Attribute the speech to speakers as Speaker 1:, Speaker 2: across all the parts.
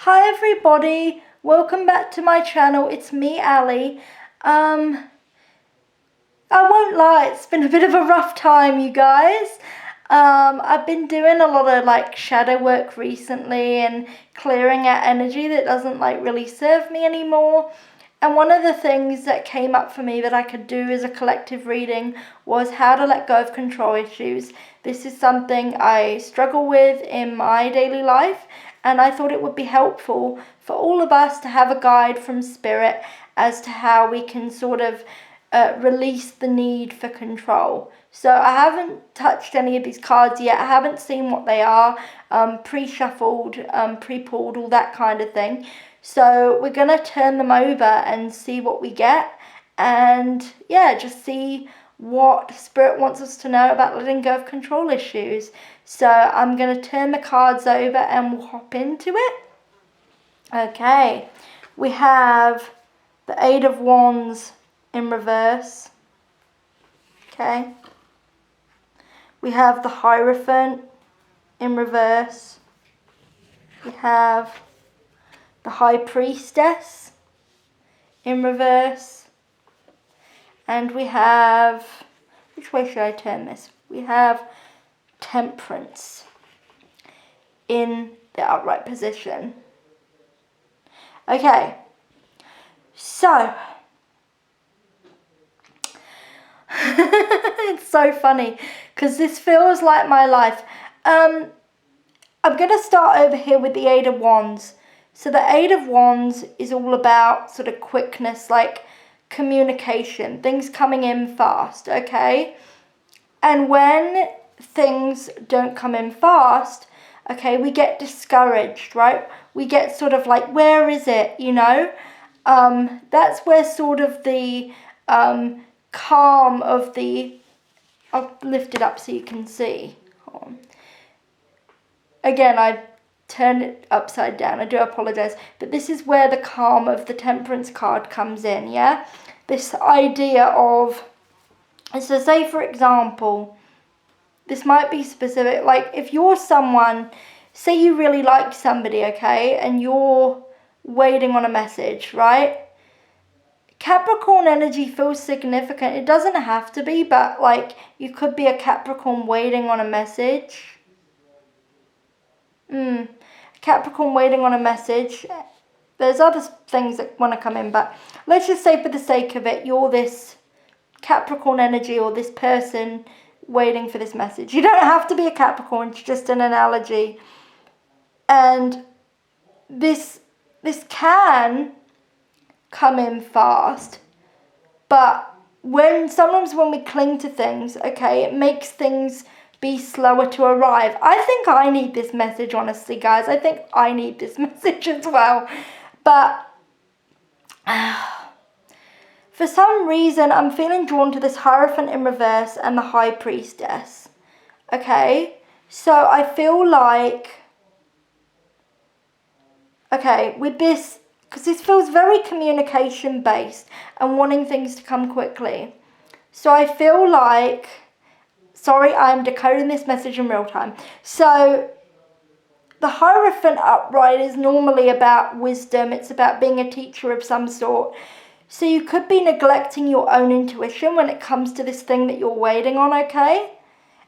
Speaker 1: Hi everybody, welcome back to my channel. It's me, Ali. I won't lie, it's been a bit of a rough time, you guys. I've been doing a lot of shadow work recently and clearing out energy that doesn't really serve me anymore. And one of the things that came up for me that I could do as a collective reading was how to let go of control issues. This is something I struggle with in my daily life, and I thought it would be helpful for all of us to have a guide from Spirit as to how we can sort of release the need for control. So I haven't touched any of these cards yet. I haven't seen what they are, pre-shuffled, pre-pulled, all that kind of thing. So we're going to turn them over and see what we get. And yeah, just see what Spirit wants us to know about letting go of control issues. So I'm going to turn the cards over and we'll hop into it. Okay, we have the Eight of Wands in reverse. Okay. We have the Hierophant in reverse. We have the High Priestess in reverse. And we have, which way should I turn this? We have Temperance in the upright position. Okay, so it's so funny because this feels like my life. I'm going to start over here with the Eight of Wands. So the Eight of Wands is all about sort of quickness, like communication, things coming in fast, okay? And when things don't come in fast, okay, we get discouraged, right? We get sort of like, where is it, you know? That's where sort of the calm of the, I'll lift it up so you can see. Hold on. Again, I turned it upside down. I do apologize. But this is where the calm of the Temperance card comes in, yeah? This idea of, so say for example, this might be specific, like if you're someone, say you really like somebody, okay, and you're waiting on a message, right? Capricorn energy feels significant. It doesn't have to be, but like you could be a Capricorn waiting on a message. Capricorn waiting on a message. There's other things that want to come in, but let's just say for the sake of it, you're this Capricorn energy or this person waiting for this message. You don't have to be a Capricorn, it's just an analogy. And this can come in fast, but sometimes when we cling to things, okay, it makes things be slower to arrive. I think I need this message, honestly, guys. I think I need this message as well. But for some reason, I'm feeling drawn to this Hierophant in reverse and the High Priestess. Okay, so I feel like, okay, with this, because this feels very communication based and wanting things to come quickly. So I feel like, sorry, I'm decoding this message in real time. So the Hierophant upright is normally about wisdom. It's about being a teacher of some sort. So you could be neglecting your own intuition when it comes to this thing that you're waiting on, okay?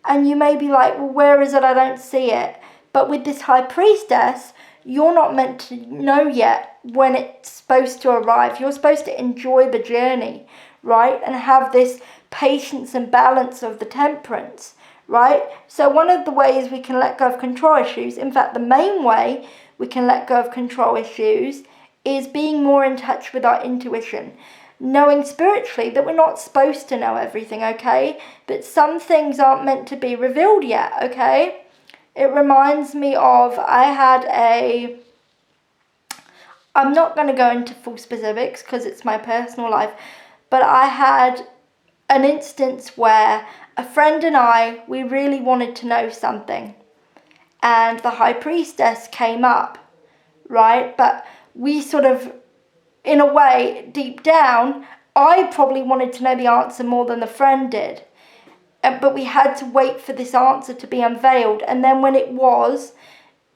Speaker 1: And you may be like, well, where is it? I don't see it. But with this High Priestess, you're not meant to know yet when it's supposed to arrive. You're supposed to enjoy the journey, right? And have this patience and balance of the Temperance, right? So one of the ways we can let go of control issues, in fact, the main way we can let go of control issues is being more in touch with our intuition. Knowing spiritually that we're not supposed to know everything, okay? But some things aren't meant to be revealed yet, okay? It reminds me of, I'm not going to go into full specifics because it's my personal life, but I had an instance where a friend and I, we really wanted to know something. And the High Priestess came up, right? But we sort of, in a way, deep down, I probably wanted to know the answer more than the friend did. But we had to wait for this answer to be unveiled. And then when it was,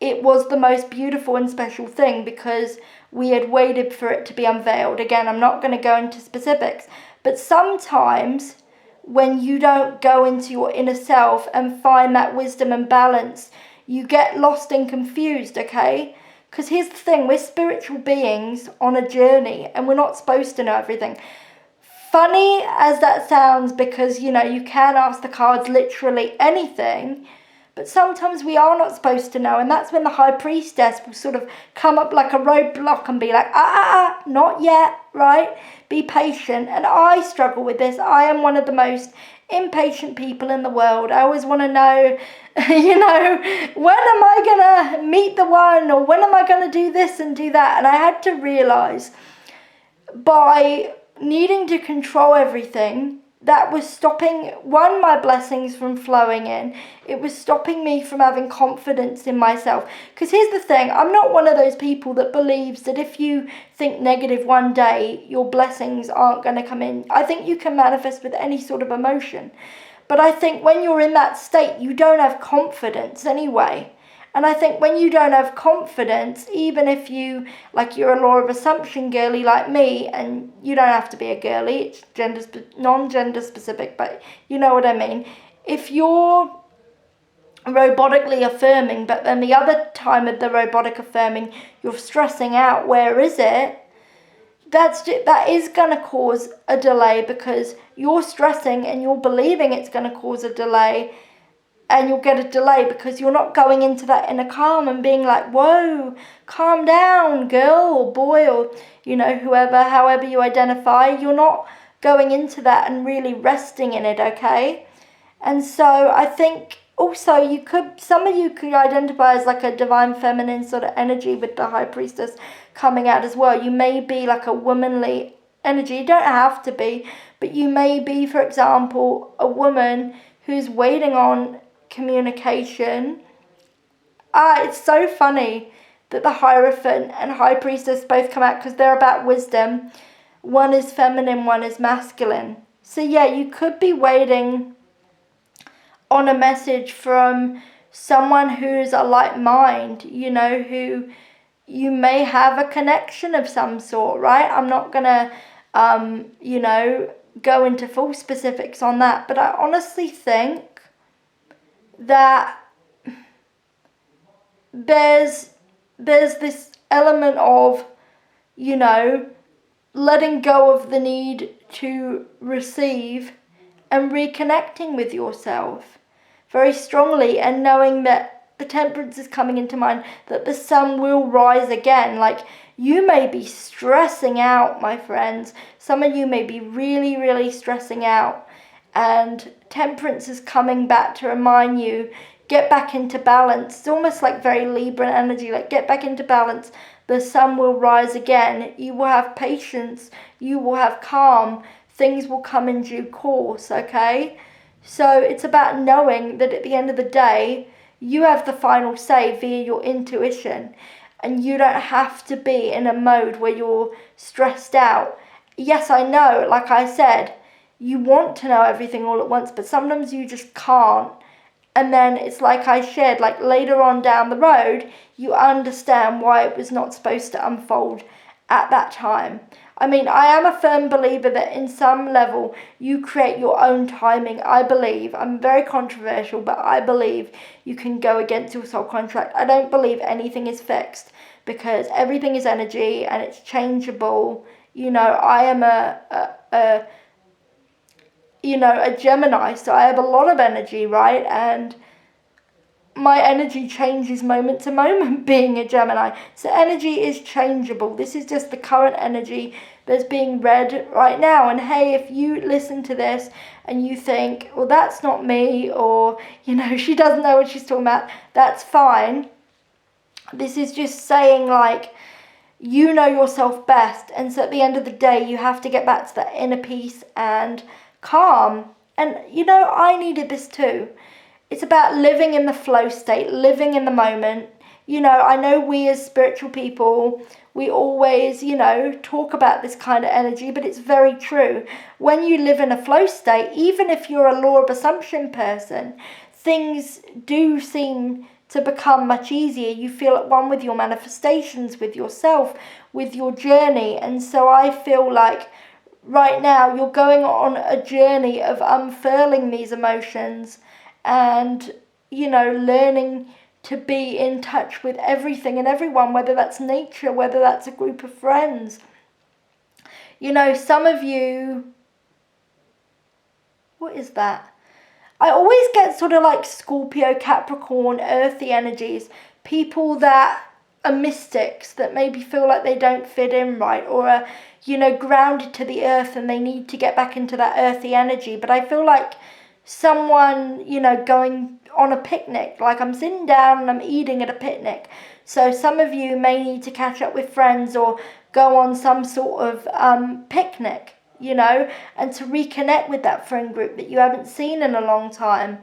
Speaker 1: it was the most beautiful and special thing because we had waited for it to be unveiled. Again, I'm not going to go into specifics, but sometimes when you don't go into your inner self and find that wisdom and balance, you get lost and confused, okay? Because here's the thing, we're spiritual beings on a journey and we're not supposed to know everything. Funny as that sounds, because, you can ask the cards literally anything, but sometimes we are not supposed to know, and that's when the High Priestess will sort of come up like a roadblock and be like, not yet, right? Be patient. And I struggle with this. I am one of the most impatient people in the world. I always want to know, when am I going to meet the one, or when am I going to do this and do that? And I had to realize by needing to control everything, that was stopping, one, my blessings from flowing in. It was stopping me from having confidence in myself. Because here's the thing, I'm not one of those people that believes that if you think negative one day, your blessings aren't going to come in. I think you can manifest with any sort of emotion. But I think when you're in that state, you don't have confidence anyway. And I think when you don't have confidence, even if you're a law of assumption girly like me, and you don't have to be a girly, it's non-gender specific, but you know what I mean. If you're robotically affirming, but then the other time of the robotic affirming, you're stressing out, where is it? That is going to cause a delay, because you're stressing and you're believing it's going to cause a delay. And you'll get a delay because you're not going into that inner calm and being like, whoa, calm down, girl or boy, or, whoever, however you identify. You're not going into that and really resting in it, okay? And so I think also some of you could identify as like a divine feminine sort of energy with the High Priestess coming out as well. You may be like a womanly energy. You don't have to be, but you may be, for example, a woman who's waiting on communication. It's so funny that the Hierophant and High Priestess both come out because they're about wisdom. One is feminine, one is masculine. So yeah, you could be waiting on a message from someone who's a light mind, who you may have a connection of some sort, right? I'm not gonna go into full specifics on that, but I honestly think that there's this element of, letting go of the need to receive and reconnecting with yourself very strongly, and knowing that the Temperance is coming into mind, that the sun will rise again. Like, you may be stressing out, my friends. Some of you may be really, really stressing out. And Temperance is coming back to remind you, get back into balance. It's almost like very Libra energy, like get back into balance. The sun will rise again. You will have patience. You will have calm. Things will come in due course, okay? So it's about knowing that at the end of the day, you have the final say via your intuition. And you don't have to be in a mode where you're stressed out. Yes, I know, like I said, you want to know everything all at once, but sometimes you just can't. And then it's like I shared, like later on down the road, you understand why it was not supposed to unfold at that time. I mean, I am a firm believer that in some level you create your own timing. I believe, I'm very controversial, but I believe you can go against your soul contract. I don't believe anything is fixed, because everything is energy and it's changeable. I am a Gemini, so I have a lot of energy, right? And my energy changes moment to moment being a Gemini. So energy is changeable. This is just the current energy that's being read right now. And hey, if you listen to this and you think, well, that's not me, or, she doesn't know what she's talking about, that's fine. This is just saying, like, you know yourself best. And so at the end of the day, you have to get back to that inner peace and calm. And I needed this too. It's about living in the flow state, living in the moment. I know we as spiritual people, we always, talk about this kind of energy, but it's very true. When you live in a flow state, even if you're a law of assumption person, things do seem to become much easier. You feel at one with your manifestations, with yourself, with your journey. And so I feel like right now you're going on a journey of unfurling these emotions and, learning to be in touch with everything and everyone, whether that's nature, whether that's a group of friends. Some of you, what is that? I always get sort of like Scorpio, Capricorn, earthy energies, people that are mystics that maybe feel like they don't fit in right, or are, grounded to the earth and they need to get back into that earthy energy. But I feel like someone, going on a picnic, like I'm sitting down and I'm eating at a picnic. So some of you may need to catch up with friends or go on some sort of picnic, and to reconnect with that friend group that you haven't seen in a long time.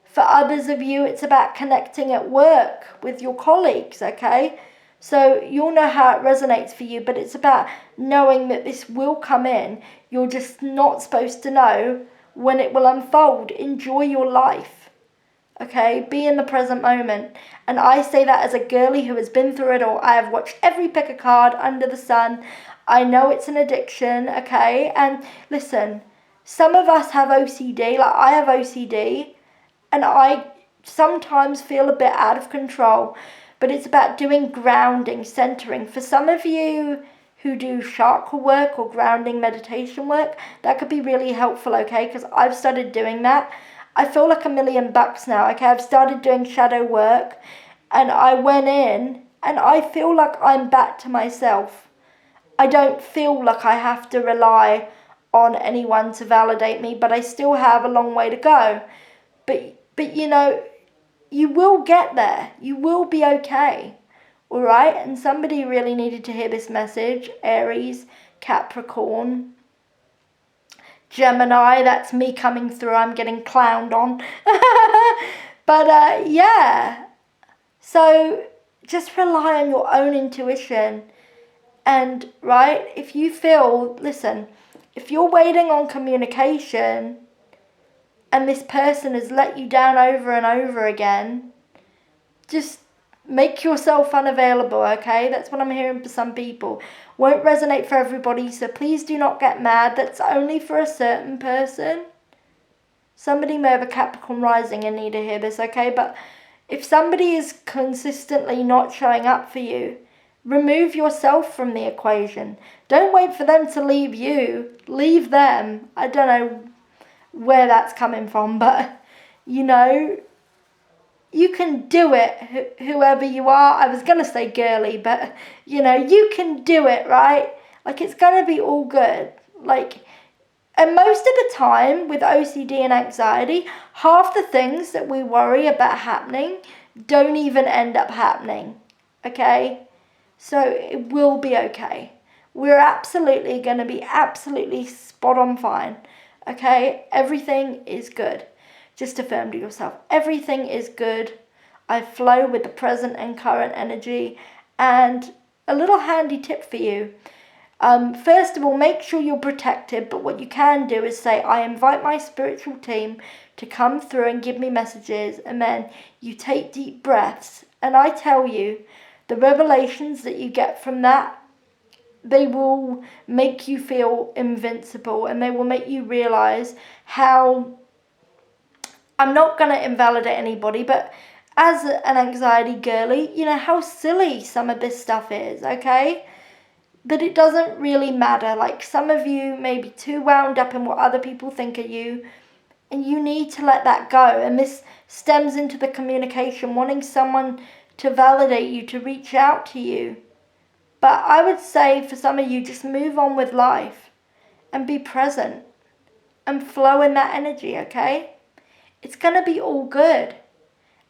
Speaker 1: For others of you, it's about connecting at work with your colleagues, okay? So you'll know how it resonates for you, but it's about knowing that this will come in. You're just not supposed to know when it will unfold. Enjoy your life, okay? Be in the present moment. And I say that as a girly who has been through it all. I have watched every pick a card under the sun. I know it's an addiction, okay? And listen, some of us have OCD, like I have OCD, and I sometimes feel a bit out of control, but it's about doing grounding, centering. For some of you who do chakra work or grounding meditation work, that could be really helpful, okay? Because I've started doing that. I feel like $1,000,000 now, okay? I've started doing shadow work, and I went in, and I feel like I'm back to myself. I don't feel like I have to rely on anyone to validate me, but I still have a long way to go. But you will get there. You will be okay. All right? And somebody really needed to hear this message. Aries, Capricorn, Gemini, that's me coming through. I'm getting clowned on. But yeah. So just rely on your own intuition. And, right, if you feel, listen, if you're waiting on communication and this person has let you down over and over again, just make yourself unavailable, okay? That's what I'm hearing for some people. Won't resonate for everybody, so please do not get mad. That's only for a certain person. Somebody may have a Capricorn rising and need to hear this, okay? But if somebody is consistently not showing up for you, remove yourself from the equation. Don't wait for them to leave you. Leave them. I don't know where that's coming from, but, you can do it, whoever you are. I was going to say girly, but, you can do it, right? Like, it's going to be all good. Like, and most of the time with OCD and anxiety, half the things that we worry about happening don't even end up happening, okay? So it will be okay. We're absolutely going to be absolutely spot on fine. Okay? Everything is good. Just affirm to yourself, everything is good. I flow with the present and current energy. And a little handy tip for you. First of all, make sure you're protected. But what you can do is say, I invite my spiritual team to come through and give me messages. And then you take deep breaths. And I tell you, the revelations that you get from that, they will make you feel invincible, and they will make you realize how, I'm not going to invalidate anybody, but as an anxiety girly, how silly some of this stuff is, okay? But it doesn't really matter. Like, some of you may be too wound up in what other people think of you, and you need to let that go. And this stems into the communication, wanting someone to validate you, to reach out to you. But I would say for some of you, just move on with life and be present and flow in that energy, okay? It's going to be all good.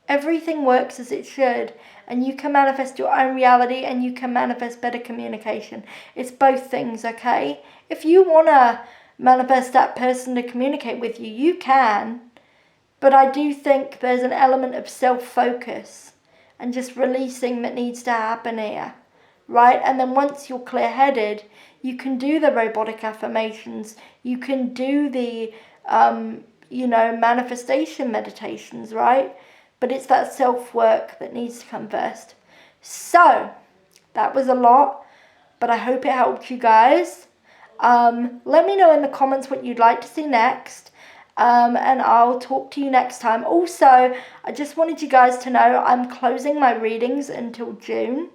Speaker 1: Everything works as it should, and you can manifest your own reality and you can manifest better communication. It's both things, okay? If you want to manifest that person to communicate with you, you can. But I do think there's an element of self-focus and just releasing that needs to happen here, right? And then once you're clear-headed, you can do the robotic affirmations. You can do the, manifestation meditations, right? but it's that self-work that needs to come first. So, that was a lot, but I hope it helped you guys. Let me know in the comments what you'd like to see next, and I'll talk to you next time. Also, I just wanted you guys to know I'm closing my readings until June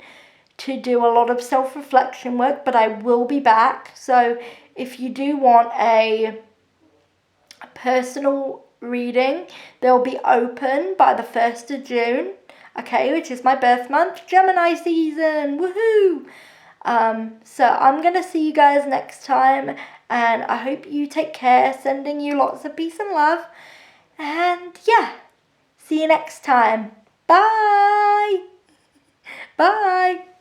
Speaker 1: to do a lot of self-reflection work, but I will be back. So if you do want a personal reading, they'll be open by the 1st of June, okay, which is my birth month, Gemini season, woohoo! So I'm going to see you guys next time, and I hope you take care, sending you lots of peace and love, and yeah, see you next time. Bye! Bye!